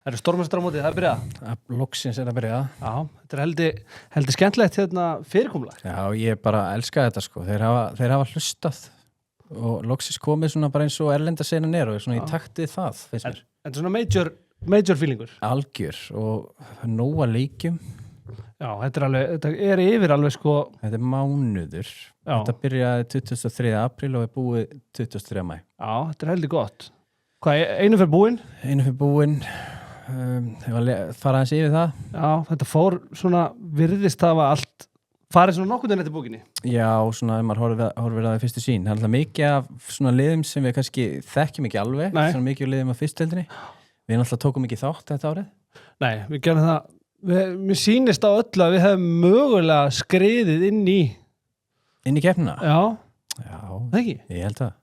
Það stórmeistaramótið, það byrjað? Loksins að byrja. Já, þetta heldur skemmtilegt fyrirkomulag. Já, ég bara elska þetta sko. Þeir hafa hlustað og loksins komið svona bara eins og erlendasenan og svona í taktið það, finnst mér. En svona major feelingur? Algjör og nóga leikjum. Já, þetta er yfir alveg sko. Þetta mánuður. Já. Þetta byrjaði 23. apríl og er búið 23. maí. Já, þetta heldur gott. Hvað, einu fyrir búinn? Einu fyrir búinn. Ég var fara aðeins yfir það. Já, þetta fór svona virðist hafa allt farið svona nokkuð eftir bókinni. Já, svona ef maður horfir að það fyrstu sín. Það er alltaf mikið af svona liðum sem við kannski þekkjum ekki alveg. Nei. Svona mikið af liðum af fyrstudeildinni. Við alltaf tókum ekki þátt þetta árið. Nei, við gerum það. Mér sýnist á öllu að við hefum mögulega skriðið inn í keppnina? Já. Já, það ekki? Ég held að.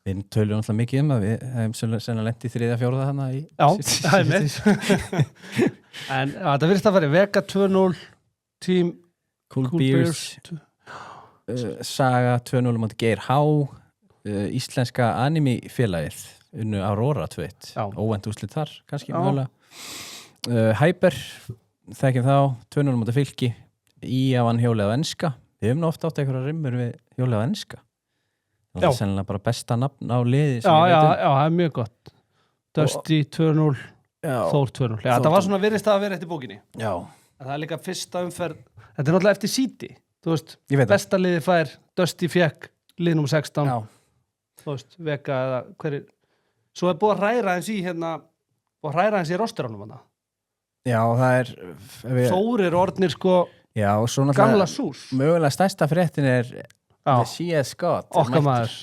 Við tölum alltaf mikið að við hefum sennilega lent í 3. 4. þarna í... Já, það er með. En það virðist að fara Vega 2-0, Team Cool Beers, Saga 2-0 móti Geir H, íslenska anime félagið, unnu Aurora 2-1, óvænt úrslit þar, kannski mögulega. Hyper, þekkjum þá, 2-0 móti Fylki, Ía vann hjólið á enska. Við höfum ofta átt einhverja rimmur við hjólið á enska. Það er sennilega bara besta nafn á liði sem já, það er mjög gott. Dusty 2-0, Þór 2-0. Já, það var svona virðist að vera eftir bókinni. Já. Það er líka fyrsta umferð. Þetta er náttúrulega eftir síti. Þú veist, besta liði fær, Dusty fekk lið nummer 16. Já. Þú veist, Vega eða hverjir. Svo er búið að hræra eins í rosteranum hana. Já, það er... Þórir orðnir sko gamla sús. Mögulega stærsta fréttin er The C.S. Scott okkar maður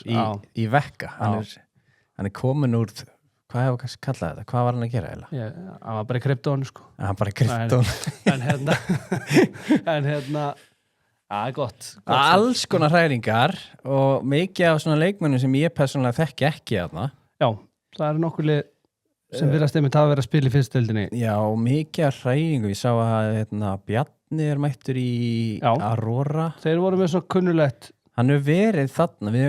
í Vekka. Hann er komin úr, hvað hefur kannski kallað þetta? Hvað var hann að gera eiginlega? Hann var bara í kryptón sko. Hann bara í kryptón. En hérna gott. Alls konar hræringar og mikið af svona leikmönnum sem ég persónulega þekki ekki þarna. Já, það eru nokkur lið sem virðast einmitt hafa verið að spila í fyrstudeildinni. Já, mikið af hræringu. Ég sá að Bjarni er mættur í Aurora. Þeir voru með svo kunnulegt. Hann hefur verið þarna, við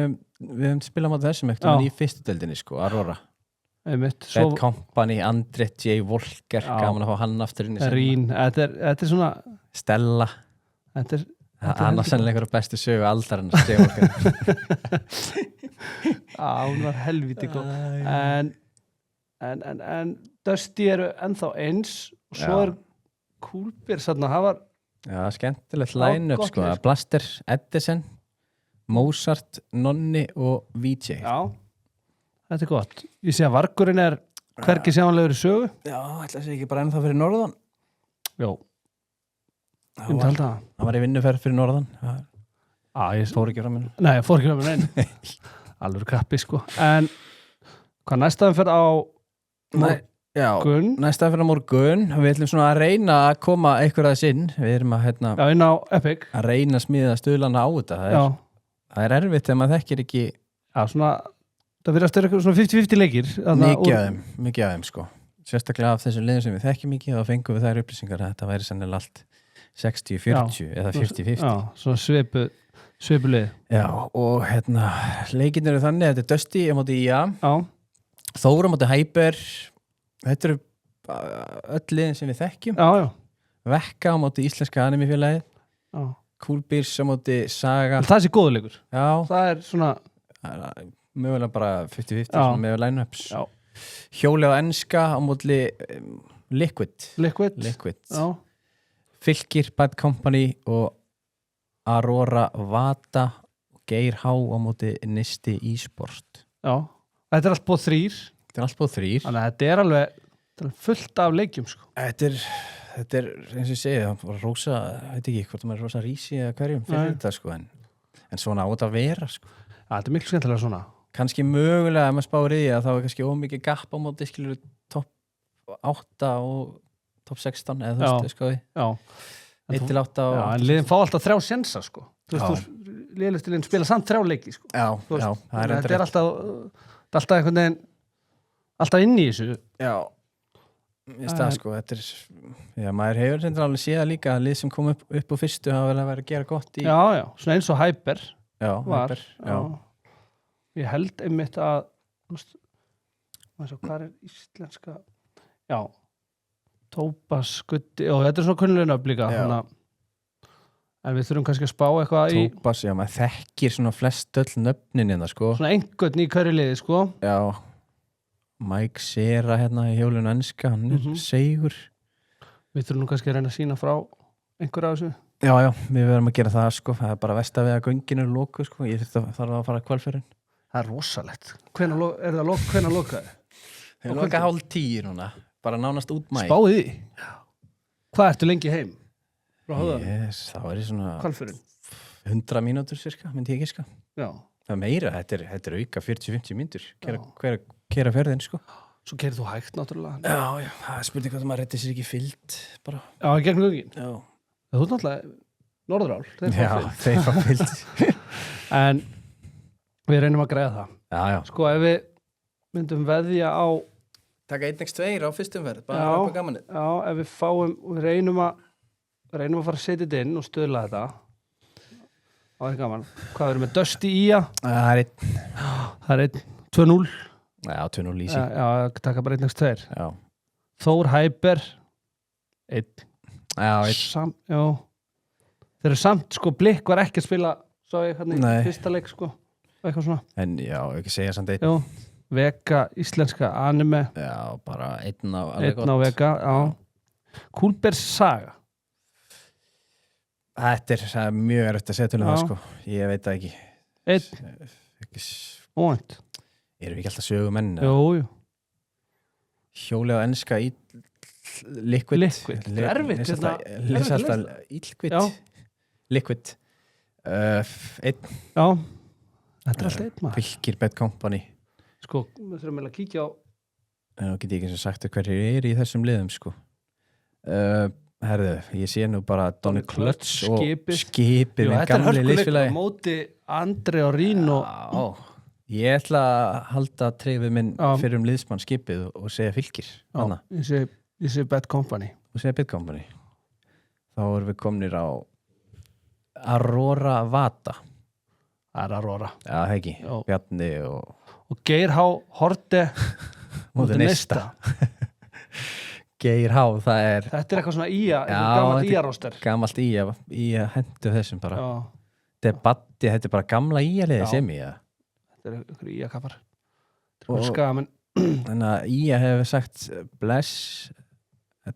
höfum spilað á þessum ekkert í fyrstudeildinni sko, Aurora. Bad Company, André J. Volker, gaman að fá hann aftur inn í Rín, þetta er svona Stella. Hann var sennilega einhverja bestu sögu aldarinn J. Volker. Hún var helviti góð. En Dusty eru ennþá eins og svo er Cool Beers þarna, það var skemmtilegt line-up sko, Blaster, Edison, Mozart, Nonni og VJ. Já, þetta er gott. Ég sé að Vargurinn er hvergi sjáanlegur í sögu. Já, ætla að segja ekki bara ennþá fyrir norðan. Jó. Hann var í vinnuferð fyrir norðan. Ég fór ekki frá mér. Nei, ég fór ekki frá mér neinn. Alveg krappi sko. En hvað næstaðum fyrir á morgun? Næstaðum fyrir á morgun. Við ætlum svona að reyna að koma einhver aðeins inn. Við erum að inn á Epic. Að reyna að smíða stuðlana á þetta. Það er erfitt þegar maður þekkir ekki... svona, það virðast eitthvað svona 50-50 leikir. Mikið af þeim, sko. Sérstaklega af þessum liðum sem við þekkjum mikið, þá fengum við þær upplýsingar að þetta væri sennilega allt 60-40 eða 50-50. Já, svona svipu lið. Já, og leikirnir eru þannig, þetta er Dusty á móti Ía. Þór á móti Hyper. Þetta eru öll liðin sem við þekkjum. Vekka á móti íslenska anime félagið. Cool Beers á móti Saga. Það sé góður leikur. Já. Það er svona... mögulega bara 50-50 með line-ups. Hjólið á enska á móti Liquid. Já. Fylkir, Bad Company og Aurora Vata og Geir H á móti Nisti e-sport. Já. Þetta er allt búið 3. Þannig að þetta er alveg fullt af leikjum sko. Þetta er eins og ég segi, það var rosa, veit ekki hvort það er rosa rísi eða hverjum fyrir þetta sko, en svona á þetta að vera sko. Þetta er miklu skemmtilega svona. Kannski mögulega ef maður spáir í því að það var kannski ómikið gap á móti skilur topp 8 og topp 16 eða þú veist sko við. 1-8 og... en liðin fá alltaf 3 sjensa sko. Þú veist, liðlistilinn spila samt 3 leiki sko. Þetta er alltaf einhvern veginn, alltaf inn í þessu. Sko, þetta er maður hefur hendur alveg séð líka að lið sem kom upp á fyrstu hafa vel að vera að gera gott í svona eins og Hyper var ég held einmitt að hvað er íslenska Tópas, Gutti, þetta er svona kunnulegna upplíka en við þurfum kannski að spá eitthvað í Tópas, já, maður þekkir svona flest öll nöfnin hérna, sko svona einhvern í hverju liði, sko já, Mike Sera hérna í hjólinu enska, hann segur við þurfum kannski að reyna að sína frá einhverja af þessu já, við verðum að gera það, sko það er bara verst að við að göngin eru lóku, sko ég þarf að fara að kvalfyrin það er rosalegt, hvenær lokaði? Þeir loka 9:30 núna, bara nánast út mæ. Spáði því? Já. Hvað ertu lengi heim? Þá er ég svona Hvalfjörðinn? 100 mínútur cirka, myndi ég giska. Já. Það er meira, þetta er auka 40-50 mínútur. Kera ferðin, sko. Svo kerir þú hægt, náttúrulega. Já, það er spurning hvað maður réttir sér ekki fyllt, bara. Já, gegn hugin. Já. Þú er náttúrulega Norðurál. Þeir fá fyllt. En við reynum að græða það. Já. Sko, ef við myndum veðja á taka 1x2 á fyrstum ferð, bara upp á gamanið. Já, ef við fáum, við reynum að fara að setja þetta inn og stöðla þetta. Það er gaman. Hvað erum við Dusty Ía? Það er 2-0. Já, 2-0 easy. Já, taka bara 1x2. Já. Þór Hæber 1. Já, 1. Já. Þeir eru samt, sko, Blikk var ekki að spila svo ég hérna í fyrsta leik, sko. Eitthvað svona. En já, ekki segja samt 1. Já. Vega, íslenska anime. Já, bara 1 á alveg gott. 1 á Vega, já. Kúlbergs saga. Þetta er mjög erfitt að setja það, sko. Ég veit það ekki. 1. Óvænt. Erum við ekki alltaf sögumenn? Jú. Hjólið á enska liquid. Erfitt. Lesa alltaf liquid. 1. Já. Þetta er alltaf 1 maður. Fylkir Bad Company. Sko, við þurfum að kíkja á en þá get ég ekki eins og sagt hverjir í þessum liðum, sko herðu, ég sé nú bara Donny Klötz og skipið með gamli liðsfélagi móti Andri og Rín og ég ætla að halda treyfið minn fyrir liðsmann skipið og segja Fylkir ég sé Bad Company og segja Bad Company þá erum við komnir á Aurora Vata það er Aurora já, það ekki, Bjarni og Geir H. Horte móti Nesta Geir H. það er þetta er eitthvað svona ía, gammalt ía-róster gammalt ía hendu þessum bara debatti, þetta er bara gamla ía-liði sem ía þetta er eitthvað ía-kappar þetta er skamen þannig að ía hefur sagt bless,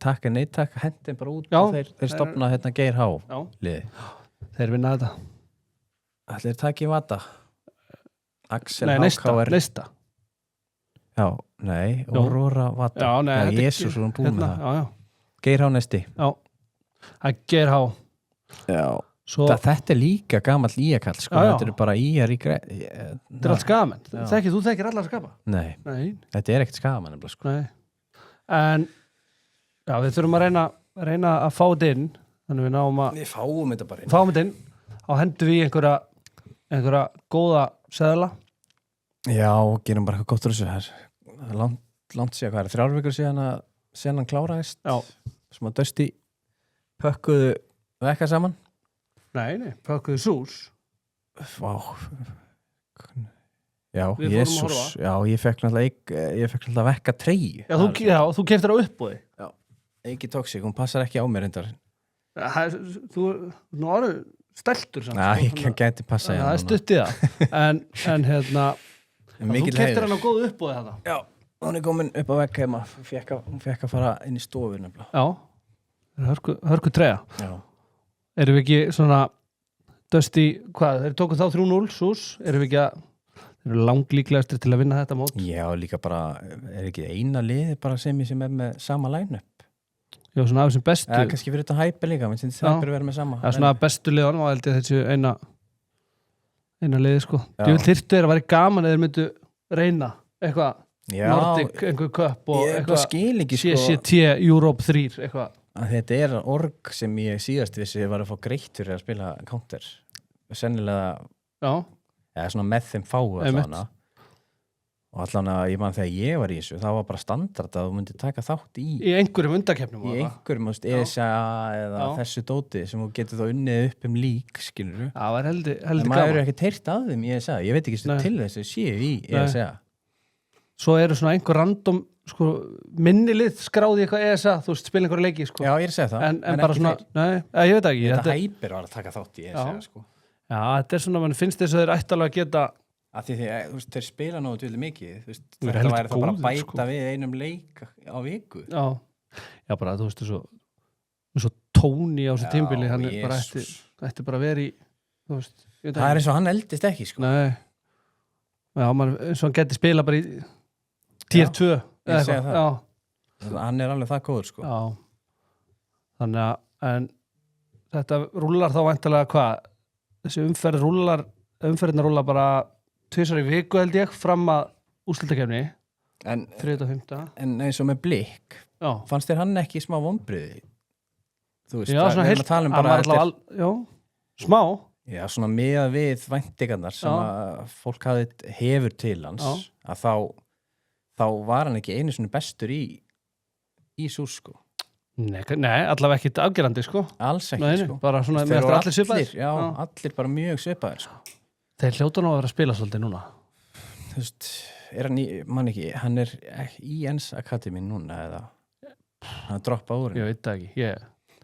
takk en neittakk hendin bara út og þeir stopna hérna Geir H. liði þeir vinna þetta allir takk í Vata Axel Nesta já, nei, Aurora Vata já, Jesús, hún búin með það Geir H. Nesti já, það er Geir H. já, þetta er líka gamall íakall sko, þetta er bara íjar í þetta er allt skaman, þú þekkir allar að skapa nei, þetta er ekkert skaman sko. en já, við þurfum að reyna að fá þetta inn þannig við náum að við fáum þetta inn og hendum við einhverja góða seðla já, gerum bara eitthvað gott úr þessu langt síðan, hvað er 3 vikur síðan hann kláraðist sem að Dusty pökkuðu vekka saman nei, pökkuðu sús vá já, Jesús já, ég fekk náttúrulega vekka 3 já, þú keyptir á uppboði já, ekki toxic, hún passar ekki á mér reyndar þú nú orðu steltur samt já, ég gæti passa það er stutt í það en hérna þú keyptir hann á góðu uppboði þetta já, hún er komin upp á vegg heima hún fekk að fara inn í stofu nefnilega já, hörku treyja erum við ekki svona Dusty, hvað, þeir tóku þá 3-0 sús, erum við ekki að þeir eru langlíklegastir til að vinna þetta mót já, líka bara, er ekki eina liði bara sem er með sama line-up já, svona af þessum bestu kannski fyrir þetta hæpi líka, menn sem það byrja að vera með sama svona bestu liðan og held ég þessu eina liði sko ég vil þyrftu að væri gaman eða þeir myndu reyna eitthvað Nordic, einhver köpp og eitthvað CCT Europe 3 eitthvað þetta er org sem ég síðast vissi var að fá greitt fyrir að spila counter sennilega svona með þeim fáu og allan að ég man þegar ég var í þessu það var bara standard að þú myndir taka þátt í einhverjum undakeppnum í einhverjum ESA eða þessu dóti sem þú getur þá unnið upp lík skilur það var heldur en maður er ekki teirt að þeim í ESA ég veit ekki til þessu séu í ESA svo eru svona einhver random sko, minni lið skráði eitthvað ESA, þú veist, spila einhverja leiki sko. Já, ég segi það. En bara svona, nei, ég veit ekki. Þetta Hyper var að taka þátt í ESA, sko. Já, þetta svona, mann finnst þess að þeir ættalega að geta... Að því þú veist, þeir spila nógu tvillig mikið, þú veist, þetta væri þá bara að bæta við einum leik á viku. Já, bara, þú veist, svo Tóni á þessu tímbili, hann bara ætti bara verið í, þú veist... Það eins og hann eldist ekki, sko. Nei. Já, eins og hann geti spila bara í tier 2. Ég segi það. Já. Hann alveg það góður, sko. Já. Þannig að, en þetta rúlar þá væntanlega hvað? Þessi umferðina rúlar bara 2 í viku held ég, fram að úrslitakefni. 3. og 5. En eins og með Blikk, fannst þér hann ekki smá vonbrigði? Þú veist, já, svona heilt, hann var já, smá. Já, svona með við væntingarnar sem að fólk hefur til hans, að þá var hann ekki einu svona bestur í sús, sko. Nei, allavega ekki afgerandi, sko. Alls ekki, sko. Bara svona með eftir allir svipaðir. Já, allir bara mjög svipaðir, sko. Þeir hljóta nú að vera að spila svolítið núna. Þú veist, hann er í ENS Akademi núna, eða hann droppa úr. Ég veit það ekki,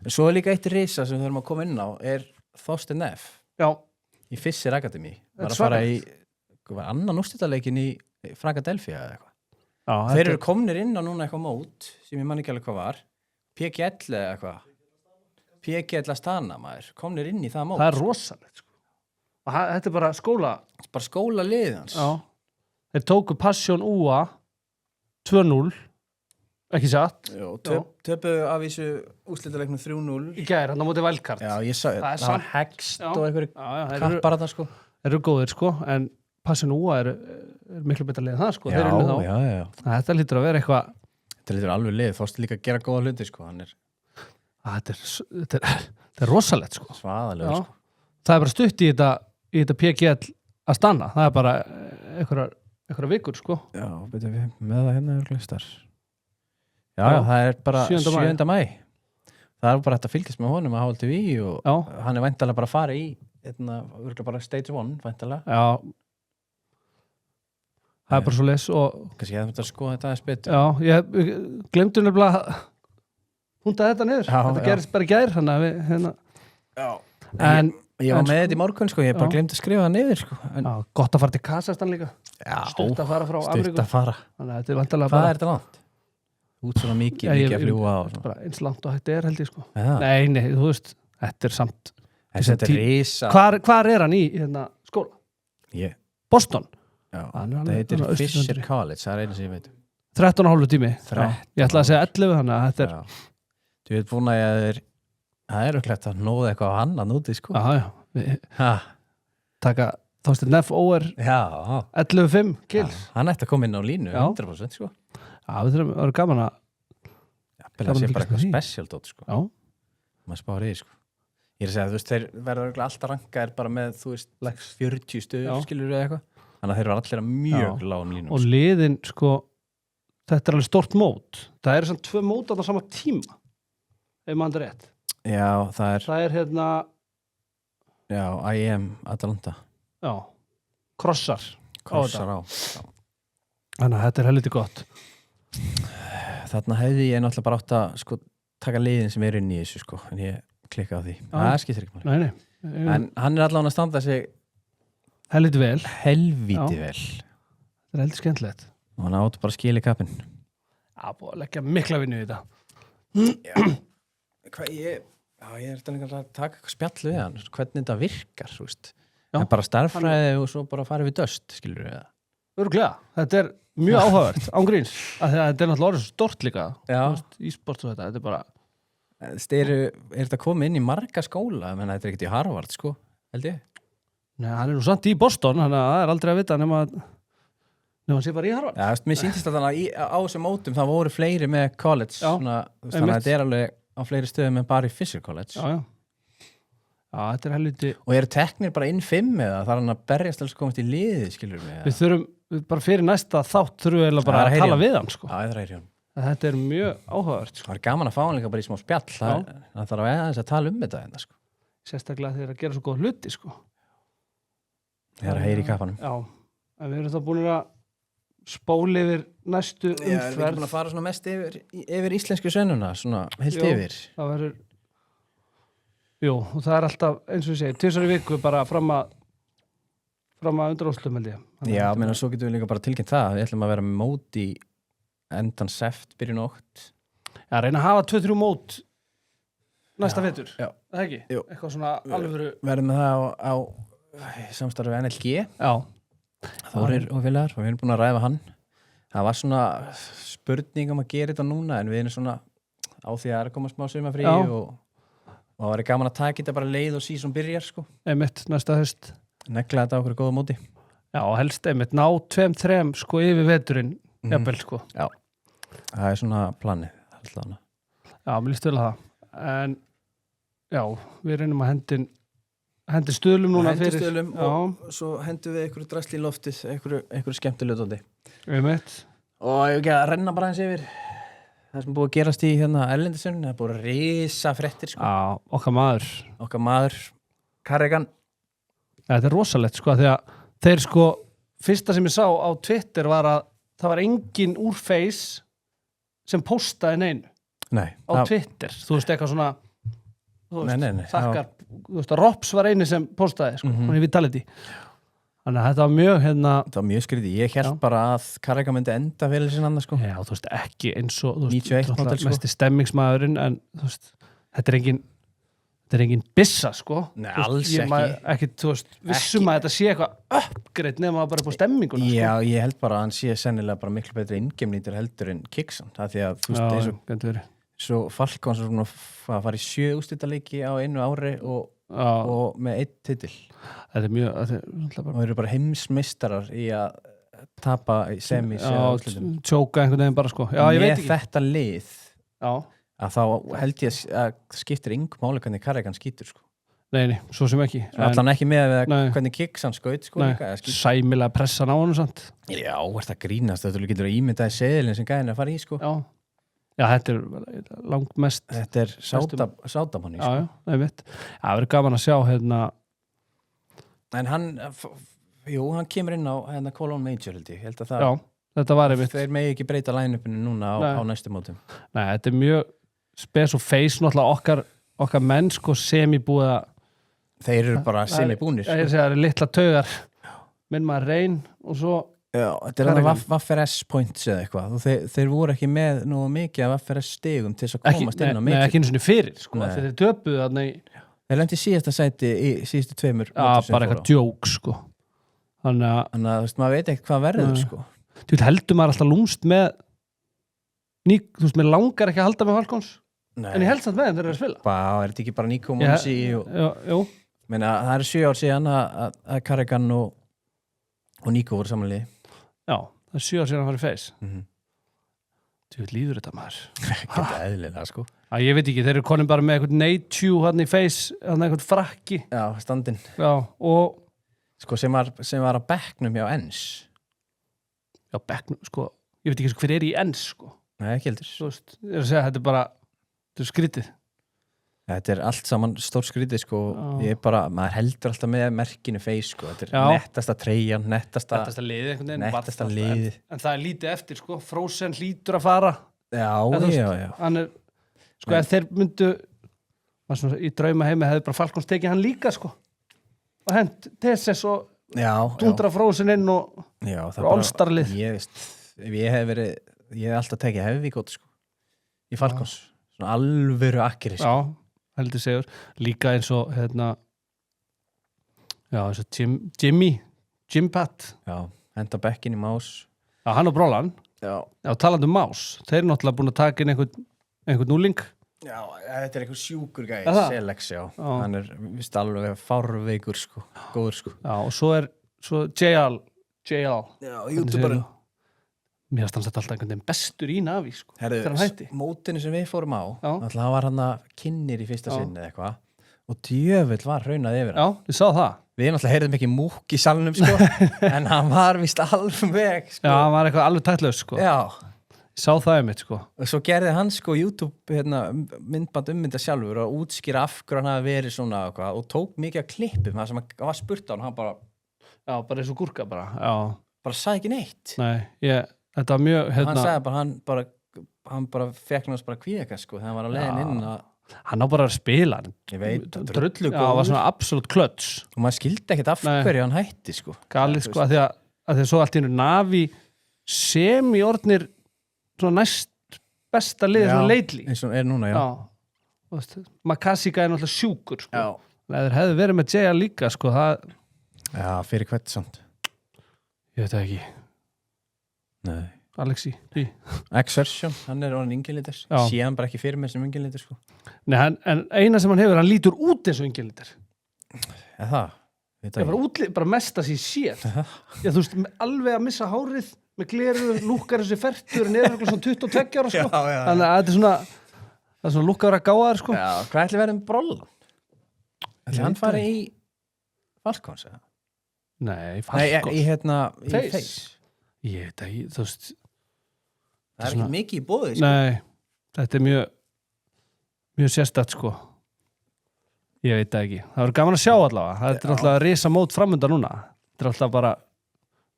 Svo er líka eitt risa sem við þurfum að koma inn á, er Þorsteinn F. Já. Í Fischer Akademi. Var að fara í annan úrslitaleikin í Philadelphia eða eitthvað. Já. Þeir eru komnir inn á núna eitthvað mót, sem ég man ekki alveg hvað var. PGL eða eitthvað. PGL Astana, maður. Komnir inn í það mót. Það er rosalegt, sko. Og þetta er bara skóla. Bara skólalið hans. Já. Þeir tóku Passion UA 2-0. Ekki satt. Töpuðu af þessu úrslitaleiknum 3-0. Í gær, hann á móti Wildcard. Já, ég sá það var Hegst og einhverju kappar þarna, sko. Þeir eru góðir, sko, en Passion UA er miklu betra lið en það, sko. Já. Þetta lítur að vera eitthvað. Þetta lítur alveg lið, þóstu líka að gera góða hluti, sko. Þetta er rosalegt, sko. Svaðalegur, sko. Það er bara stutt í þetta PGL Astana. Það er bara einhverja vikur, sko. Já, betur við með það hérna örglistar. Já, það er bara 7. maí. Það er bara hægt að fylgjast með honum að HLTV og hann er væntanlega bara að fara í bara stage 1, væntanlega. Já. Það er bara svo leys og... Kanski ég hefði að skoða þetta aðeins betur. Já, ég glemdi nefnilega að húnda þetta niður. Þetta gerist bara í gær, þannig að við, hérna... Já. Ég var með þetta í morgun, sko, ég bara glemdi að skrifa það niður, sko. Já, gott að fara til Kazakstan líka. Já. Stutt að fara frá Ameríku. Stutt að fara. Þannig að þetta er vantarlega bara... Hvað er þetta langt? Út svona mikið að fljúa á. Bara eins langt og þetta held ég, sko. Nei, þú veist, þetta er samt... Þetta er risa... Hvar er hann í hérna, skóla? Boston? Já, það heitir Fisher College, það er einu sem ég veit. 13,5 tími. Ég ætla að segja 11, þannig að þetta er... Þú veit búin að það er öllegt að nóða eitthvað á hann að núti, sko. Já. Taka Þorsteinn F. Óer 11,5 kills. Hann ætti að koma inn á línu, 100%, sko. Já, við þurfum að vera gaman að... Já, það sé bara eitthvað special, sko. Já. Maður spáir í, sko. Ég er að segja, þú veist, þeir verður alltaf rankaðir bara með, þú veist, 40 stöður, skilur við eitthvað. Þannig að þeir eru allir að mjög lágum línum. Og liðin, sko, þetta er alveg stort mót. Það eru svona 2 mót á það sama tíma, ef maður er rétt. Já, það er hérna... Já, IM Atalanta. Já, krossar á. Þannig að þetta er helviti gott. Þarna hefði ég náttúrulega bara átt að, sko, taka liðin sem er inn í þessu, sko, en ég klikka á því. Það skiptir ekki máli. Nei. En hann er allavega að standa sig helviti vel. Helvíti vel. Það er heldur skemmtilegt. Og hann áttu bara að skila í kappinn. Já, búið að leggja mikla vinnu í þetta. Ég er þetta að taka eitthvað spjall við hann, hvernig þetta virkar, þú veist. Það er bara starffræði og svo bara farið við döst, skilur við það. Örglega, þetta er mjög áhugavert, ángríns. Þetta er náttúrulega orðið stort líka, e-sport og þetta er bara... Er þetta komið inn í marga skóla? Menn þetta er ekkert í Harvard, sko, held ég? Nei, hann er nú samt í Boston, þannig að það er aldrei að vita nema hann sé bara í Harvard. Já, mér sýntist að á þessum mótum það voru fleiri með college, svona, þannig að þetta er alveg á fleiri stöðum en bara í Fisher College. Já, þetta er helviti... Og eru teknir bara inn 5 eða þarf hann að berjast alls komast í liði, skilur við? Við þurfum, bara fyrir næsta þátt þurfum við bara að tala við hann, sko. Já, það er heyri hann. Þetta er mjög áhugavert, sko. Það er gaman að fá hann líka bara í smá spjall. Það þarf að tala þetta hérna, sko. Sérstaklega þegar að gera svo góð hluti, sko. Það er að heyri í kappanum. Já, en við erum þá búin að spóli yfir næstu umferð. Já, erum við ekki búin að fara svona mest yfir íslensku sönnuna, svona heilt yfir? Það verður, og það er alltaf, eins og ég segi, 2 í viku bara fram að undanúrslitum held ég. Já, menn svo getum við líka bara tilkynnt það, við ætlum að vera með mót í endan seft, byrjun ótt. Já, reyna að hafa 2-3 mót næsta vetur, já. Það ekki? Jú. Eitthvað svona alvöru. Verðum með það á samstarfi NLG. Já. Þórir og félagar, og við erum búin að ræða hann. Það var svona spurning að gera þetta núna, en við erum svona á því að koma smá sumarfrí og það var gaman að taka þetta bara leið og síðan byrjar, sko. Einmitt, næsta haust. Negla þetta á okkur góða móti. Já, helst einmitt, ná 2-3 sko yfir veturinn, jafnvel, sko. Já, það er svona planið, alltaf hana. Já, mér líst vel að það. En, já, við reynum að hendi stöðlum núna fyrir. Hendi stöðlum og svo hendum við einhverju drasli í loftið, einhverju skemmtilegu dóti. Einmitt. Og ég ekki að renna bara eins yfir það sem búið að gerast í erlendisunni, það er búið að risa fréttir, sko. Já, okkar maður, Carrigan. Þetta er rosalegt, sko, því að þeir, sko, fyrsta sem ég sá á Twitter var að það var engin úr Face sem postaði neinu. Nei. Á Twitter, þú veist, eitthvað svona, þú veist, nei. þakkar, þú veist, að Rops var eini sem postaði, sko, hún er Vitality. Þannig að þetta var mjög, Þetta var mjög skrítið, ég held bara að Carrigan myndi enda fyrir sinna annað, sko. Já, þú veist, ekki eins og, þú veist, 91 módel, sko. Mesti stemmingsmaðurinn, en, þú veist, þetta er engin bissa, sko. Nei, alls ekki. Ekki, þú veist, vissum að þetta sé eitthvað uppgreitt nema bara upp á stemminguna, sko. Já, ég held bara að hann sé sennilega bara miklu betri inngemnýtur heldur en Kiksan. Það því að, þú veist, eins og svo Falcons að fara í 7 úrslitaleiki á einu ári og með 1 titil. Þetta er mjög, og þeir eru bara heimsmeistarar í að tapa í semis eða úrslitum. Tjóka einhvern veginn bara, sko. Já, ég veit ekki. Með þetta lið, að þá held ég að skiptir yngur máli hvernig Carrigan skýtur, sko. Nei, svo sem ekki. Allan ekki með hvernig Kiksan skaut, sko. Sæmilega pressan á hann og sant. Já, þetta grínast, þetta getur að ímyndaði seðilin sem gæðin að fara í, sko. Já, þetta er langt mest. Þetta er sátamanni, sko. Já, ég veit. Já, það verður gaman að sjá, En hann kemur inn á Colon Major, held ég. Held að það, þetta var einmitt. Þeir megi ekki breyta line-upinu núna á næstu mótum. Nei, þetta er mjög spes og face, náttúrulega okkar menn, sko, semibúið að... Þeir eru bara semibúnir, sko. Það er litla taugar, minn maður reyn og svo... Já, þetta er Waffir S points eða eitthvað og þeir voru ekki með nú mikið af Waffir S stigum til þess að komast inn á Major. Nei, ekki eins og fyrir, sko, þeir töpuðu þarna í... Þeir lendi í síðasta sæti í síðustu 2 Já, bara eitthvað djók, sko. Þannig að, þú veist, maður veit ekki hvað verður, sko. Þú heldur maður alltaf lúmst með þú veist, mér langar ekki að halda með Falcons. Nei. En ég held samt með þeim þeir eru að spila. Er þetta ekki bara Nico Monsi Jú. Meina, það er 7 ár síðan að Carrigan og Nico voru samanliði. Já, það er 7 ár síðan að fara í Face. Þú veit, líður þetta maður. Ekki eðlilega, sko. Ég veit ekki, þeir eru konum bara með eitthvað Nate hann í Face, hann eitthvað frakki. Já, standinn. Já, og... Sko, sem var á bekknum hjá Ens. Já, bekknum, sko. Ég veit ekki hver er í Ens, sko. Nei, ekki heldur. Þú veist, ég er að segja, þetta er bara, þetta er skrítið. Þetta er allt saman stór skrítið, sko. Ég er bara, maður heldur alltaf með merkinu Face, sko. Þetta er nettasta treyjan, nettasta liðið, einhvern veginn. Nettasta liðið. En það er lítið eftir, sko. Frozen hlýtur að fara. Já. Hann er, sko, ef þeir myndu, í drauma heimi hefði bara Falcons tekið hann líka, sko. Og hent Tesses og dundra Frozen inn og All-Star-lið. Ég hef alltaf tekið Heavy-Gótt, sko. Í Falcons. Svona alvöru akkeri, sko. Já. Heldur segur, líka eins og eins og Jim Pat. Já, henda bekkin í Más. Já, hann og Brólan. Já, talandi Más, þeir eru náttúrulega búin að taka inn einhvern núling. Já, þetta er einhver sjúkur gæði, Selex, já. Hann er vist alveg fárveikur, sko, góður, sko. Já, og svo JL. Já, YouTuberinn. Mér finnst þetta alltaf einhvern veginn bestur í Navi, sko. Herðu, mótinu sem við fórum á, alltaf hann var hann að kynnir í fyrsta sinni eða eitthvað og djöfull var hraunað yfir hann. Já, ég sá það. Við náttúrulega heyrðum ekki múkk í salnum, sko, en hann var vist alveg, sko. Já, hann var eitthvað alveg tættlaus, sko. Já. Ég sá það einmitt, sko. Og svo gerði hann, sko, YouTube myndband ummynda sjálfur og útskýra af hverju hann hafi verið svona eitthvað og tók mikið af klippum, það sem var spurt á hann bara... Já, bara eins og gúrka bara, já. bara sagði ekki neitt. Nei, þetta var mjög hann sagði bara, hann bara fekk náttúrulega bara kvíðaka sko, þegar hann var að leiðin inn að hann á bara að spila ég veit, drullu það var svona absolutt klöts og maður skildi ekkert af hverju hann hætti sko. Galið sko, að því að svo allt í einu Navi semi-orðnir svona næst besta liðið svona leitli eins og er núna, já. Makasika er náttúrulega sjúkur sko. Þeir hefðu verið með Jaya líka sko, það já, fyrir hvert samt ég veit það ekki nei. Alexi Exertion, hann er orðin yngjalitur sé hann bara ekki fyrir með sem yngjalitur sko. Nei, en eina sem hann hefur, hann lítur út eins og yngjalitur það bara mesta sér sér þú veist, alveg að missa hárið með gleru, lúkkar þessi fertur en er svona 22 ára sko. Þannig að þetta er svona það er svona lúkkar að gáðar sko. Hvað ætli verið Brollan? Ætli hann fari í Falcons? Nei, Falcons í Face ég veit ekki, þú veist það er ekki mikið í boði sko. Nei, þetta er mjög sérstætt sko ég veit það ekki, það verður gaman að sjá allavega þetta er alltaf að risa mót framönda núna þetta er alltaf bara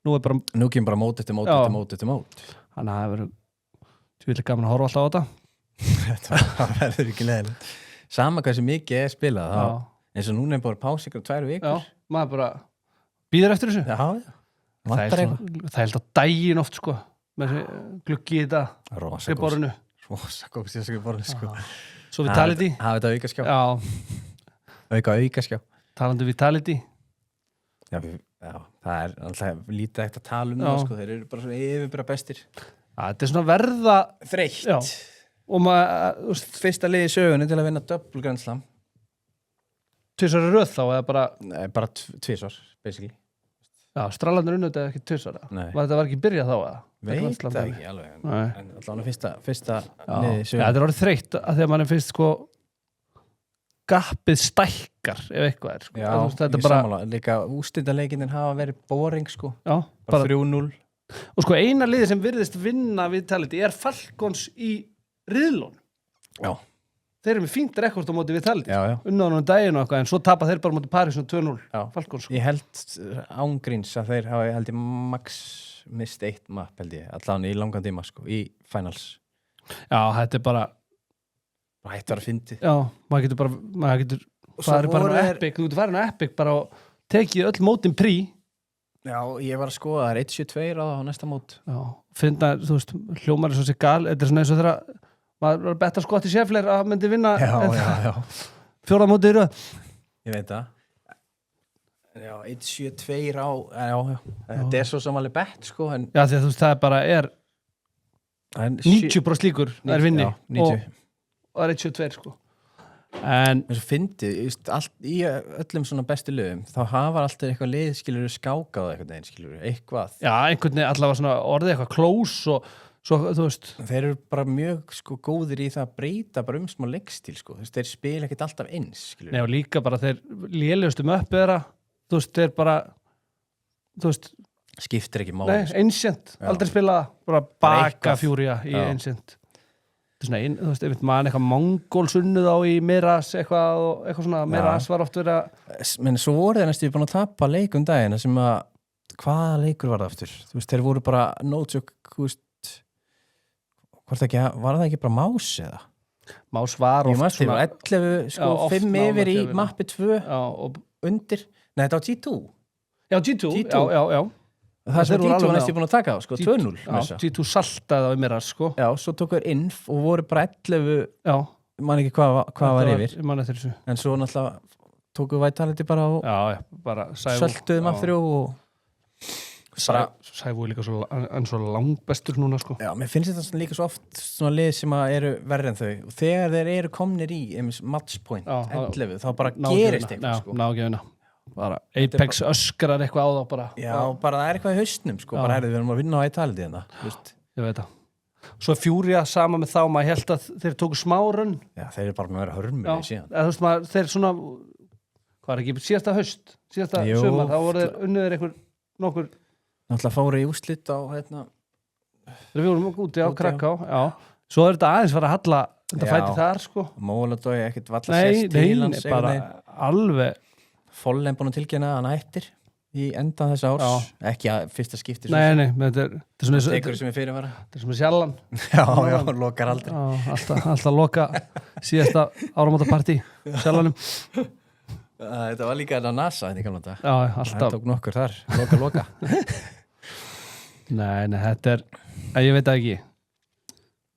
nú kemur bara mót eftir mót þannig að það verður tvílega gaman að horfa alltaf á þetta það verður ekki leiðilegt sama hvað sem mikið er spilað eins og núna er bara pási ykkur 2 vikur maður bara býður eftir þessu það er held á daginn oft sko með gluggi í þetta skrifborðinu rosa góð skrifborðinu sko svo Vitality hafa þetta aukaskjá talandi Vitality já, það er alltaf lítið ekkert að tala um það sko, þeir eru bara svona yfirbara bestir þetta er svona verða þreytt og maður fyrsta liði í sögunni til að vinna double Grand Slam 2 ára röð þá eða bara nei, bara 2 ár basically já, Stralandur unnöðu þetta ekki 2 ára þetta var ekki byrjað þá eða veit það ekki alveg en allavega fyrsta liði í sögunni þetta er orðið þreytt að því að mann er fyrst sko gappið stækkar ef eitthvað er sko. Já, þetta bara sammála. Líka úrslitaleikinn hafa verið boring sko. Já, bara 3-0 og sko eina liði sem virðist vinna Vitality er Falcons í riðlun já þeir eru með fínt rekord á móti Vitality unnaðan daginn og eitthvað en svo tapa þeir bara móti Paris 2-0 Falcons sko. Ég held ángríns að þeir hafa held ég max mist 1 map held ég allan í langan tíma sko í finals já þetta er bara hættar að fyndi já maður getur farið bara á Epic þú getur farið á Epic bara og tekið öll mótin prí já ég var að skoða það er 1.72 á næsta mót já finna þú veist hljómar er svo sér gal þetta er svona eins og þeirra maður var betta skott í Scheffler að myndi vinna já. 4. móti í röð ég veit það já 1.72 á þetta er svo samanlega bett sko en já því að þú veist það bara er 90% líkur það er vinni og það er 1.72 sko en svo fyndið allt í öllum svona bestu lögum þá hafa alltaf eitthvað lið skilur skákað eitthvað skilur eitthvað já einhvern veginn allavega svona orðið eitthvað close og svo þú veist þeir eru bara mjög sko góðir í það að breyta bara smá leikstíl sko þú veist þeir spila ekkert alltaf eins skilur nei og líka bara þeir lélegustum upp þeirra þú veist þeir bara þú veist skiptir ekki máli nei Ancient aldrei spila bara baka Fúria í Ancient það er svona þú veist einmitt mann eitthvað Mongol sunnuð á í Miras eitthvað svona Miras var oft verið að menn svo voru þeir næstu búin að tapa leikum dagina sem að hvaða leikur var það aftur þú veist þeir voru bara nótsök þú veist var það ekki bara Más eða? Más var oft svona 11 sko 5 yfir í mappi 2 og undir nei þetta var G2 já G2 já það sem G2 var næstu búin að taka á sko 2-0 G2 saltaði á mér sko já svo tók við Inf og voru bara 11 já man ekki hvað var yfir en svo náttúrulega tók við Vitality bara og já bara sölduðum af 3 og Sævu líka svo langbestur núna sko. Já, mér finnst þetta líka svo oft svona lið sem eru verri en þau og þegar þeir eru komnir í matchpoint 11 þá bara gerist eitthvað sko. Nágefina bara Apex öskrar eitthvað á þá bara já, bara það er eitthvað í haustnum sko. bara við erum að vinna á Italdi ég veit það svo Fúria sama með þá maður held að þeir tóku smárun já, þeir eru bara með að vera hörmur síðan þú veist maður, þeir svona hvað er ekki, síðasta haust síðasta sumar, þá voru þeir unniður einhver nokkur náttúrulega fóru í úrslit á við vorum úti á Kraká já. Svo er þetta aðeins fara að halla þetta fæti þar sko Móladói ekkert valla sérst til hans bara alveg Follen búin að tilkynna hann hættir í enda þess árs, ekki að fyrsta skipti Nei, þetta er svona tekur sem er fyrirvara Þetta er svona sjallan Já, lokar aldrei Alltaf loka síðasta áramótapartí sjallanum Þetta var líka þetta NASA þetta í gamla dag Já, alltaf Það tók nokkur þar, loka Nei, þetta er ég veit það ekki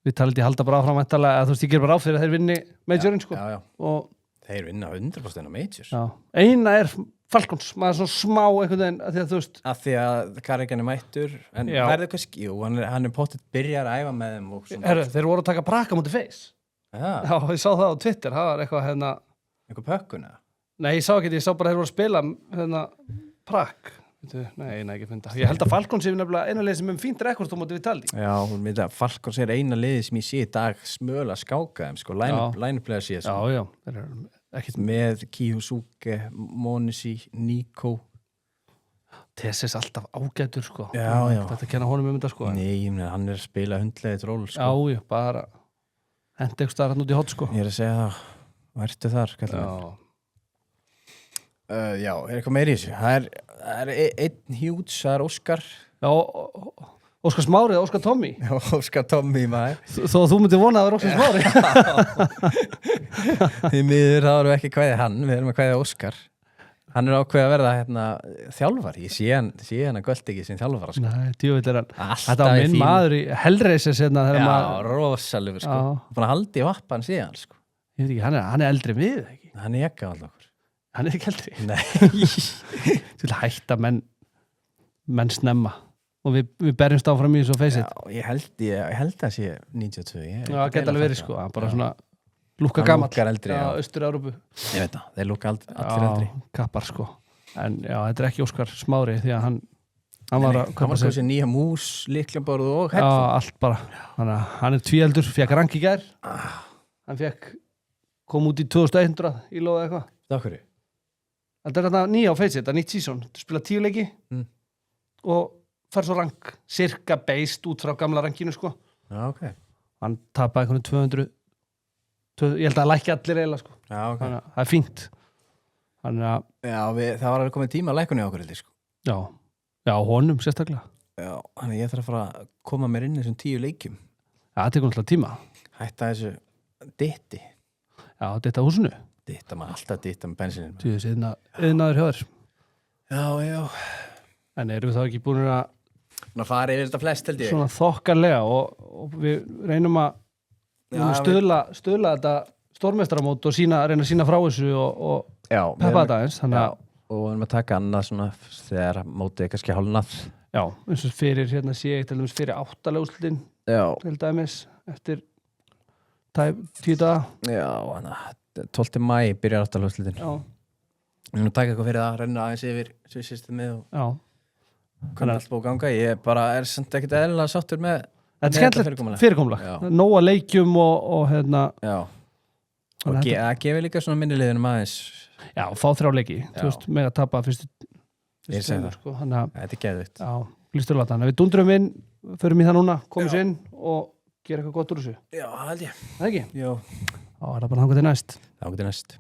Við talið ég halda bara áfram að þú veist, ég ger bara á fyrir að þeir vinni majorinn sko Já, og þeir vinna 100% á majors Já, eina er Falcons, maður svona smá einhvern veginn að því að þú veist að því að Carrigan er mættur en verður kannski, jú, hann er pottet byrjar að æfa með þeim og svona Þeir voru að taka braka mútið face Já, ég sá það á Twitter, það var eitthvað einhver pökkun eða? Nei, ég sá bara þeir voru að spila prak Nei, ekki finna Ég held að Falcons er nefnilega eina leið sem fínt rekord þú mútið við taldi Já, Falcons er eina leið sem ég sé í dag smöla skáka þeim, sko, line-up-lega sé Já, með Kiyosuke, Monesi, Nico Tessis alltaf ágætur sko Já Þetta kenna honum þetta sko Nei, hann er að spila hundlegið ról sko Já, bara hendi eitthvað starf út í hot sko Ég er að segja það, værtu þar Já, er eitthvað meiri í þessu Það er einn hjúts, það er Óskar Já, Óskar Smári eða Óskar Tommy Já, Óskar Tommy maður Þó þú myndir vona að það er Óskar Smári Því miður þá erum við ekki kveðið hann Við erum að kveðið Óskar Hann er ákveðið að verða þjálfar Ég sé hann að gölt ekki sem þjálfar sko. Nei, djúvill er hann Þetta var minn maður í Hellraiser Já, rosalega sko. Búin að halda í vappan síðan sko. Ég veit ekki, hann er eldri við ekki Hann er ekki alltaf Hann er ekki eldri Nei Þú vil hætta menn snemma og við berjumst áfram í þessu face it Já, ég held að sé 92 Já, geta alveg verið sko bara svona lúkka gamall eldri, Austur-Európu Ég veit það, þeir lúkka allir eldri kappar sko en já, þetta er ekki Óskar Smári því að hann var að köpa sér nýja mús, lyklaborð og headphone Já, allt bara, þannig að hann er tvíeldur fekk rank í gær hann kom út í 2100 í loða eitthvað Takk fyrir Þetta er þetta nýja á face it, þetta er nýtt season spila 10 leiki og fær svo rank, cirka based út frá gamla rankinu sko Já, ok Hann tapaði einhvern 200 ég held að það lækki allir eiginlega sko Já, ok Þannig að það er fínt Þannig að Já, það var alveg komið tíma að lækkunni á okkur sko Já, honum sérstaklega Já, þannig ég þarf að fara að koma mér inn í þessum 10 leikjum Já, það tekur alltaf tíma Hætta þessu ditti Já, ditta húsinu Ditta maður alltaf ditta með bensininn Þú veist, yðnaður hjá þér Já En erum við þá ekki búin að Svona fara yfir þetta flest held ég Svona þokkarlega og við reynum að stuðla þetta stórmeistaramót og reyna að sína frá þessu og peppa þetta eins og við erum að taka annað svona þegar mótið er kannski hálnað Já, eins og fyrir hérna sé ég til dæmis fyrir 8. úrslitin til dæmis eftir 10 daga Já, þannig að 12. maí byrjar 8. úrslitin Já Við erum að taka eitthvað fyrir það, renna aðeins yfir systemið og kannar allt búið ganga. Ég bara er samt ekkert eðlilega sáttur með þetta er skemmtilegt fyrirkomulag. Nóa leikjum og hérna Já. Og það gefur líka svona minnilegðunum aðeins. Já, fá 3 leiki. Þú veist, með að tapa fyrstu Ég segi það. Sko, þetta er geðvitt. Já, lísturlatan. Við dundrum inn, förum í það núna, komum inn og gera eitthvað gott úr þessu. Já, held ég. Það ekki? Jó. Já, það er bara þangað til næst. Þangað til næst.